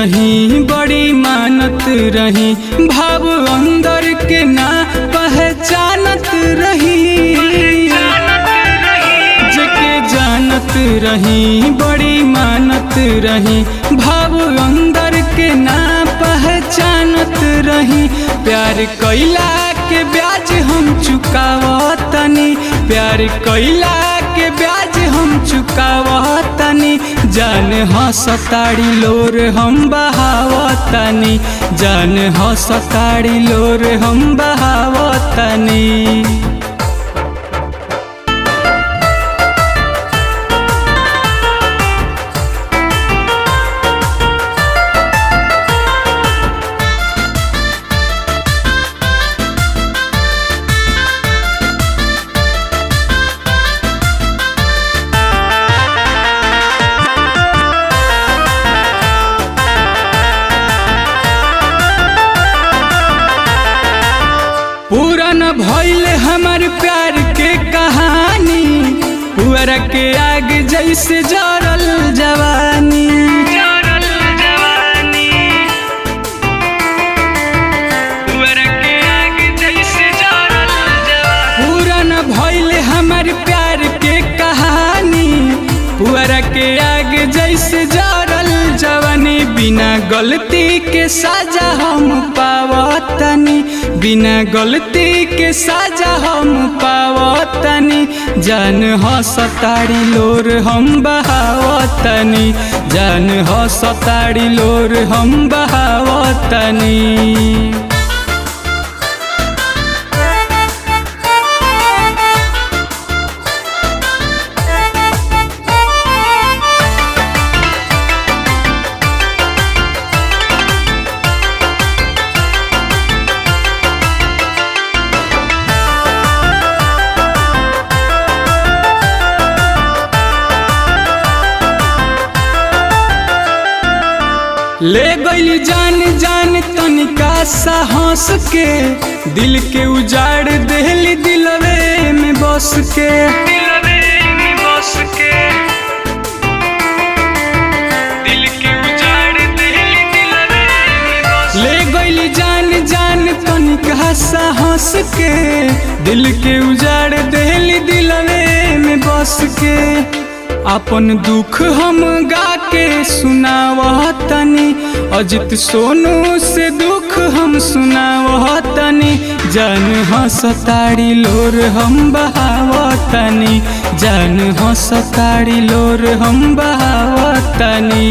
रही बड़ी मानत रही, भाव अंदर के ना पहचानत रही। जेके जानत रही बड़ी मानत रही, भाव अंदर के ना पहचानत रही। प्यार कैला के ब्याज हम चुकावतनी, प्यार कैला के ब्याज हम चुकावतनी। जान हंसताड़ी लोर हम बहावतनी, जान हंसताड़ी लोर हम बहावतनी। पूरा न भइल हमार प्यार के कहानी, पुअरा के आग जैसे जरल जवानी। पूरा न भइल हमार प्यार के कहानी, पुअरा के आग जैसे जरल जवानी। बिना गलती के सजा हम पावतनी, बिना गलती के सजा हम पावतनी। जान हंसताड़ी लोर हम बहावतनी, जान हंसताड़ी लोर हम बहावतनी। ले गई जान जान तनिका सा हंस के, दिल के उजाड़ देहली दिलवे में बस के। दिल के उजाड़ देहली दिलवे में बस के। ले गई जान जान तनिका सा हंस के, दिल के उजाड़ देहली दिलवे में बस के। अपन दुख हम गा के सुनावतनी, अजित सोनू से दुख हम सुनावतनी। जान हंसताड़ी लोर हम बहावतनी, जान हंसताड़ी लोर हम बहावतनी।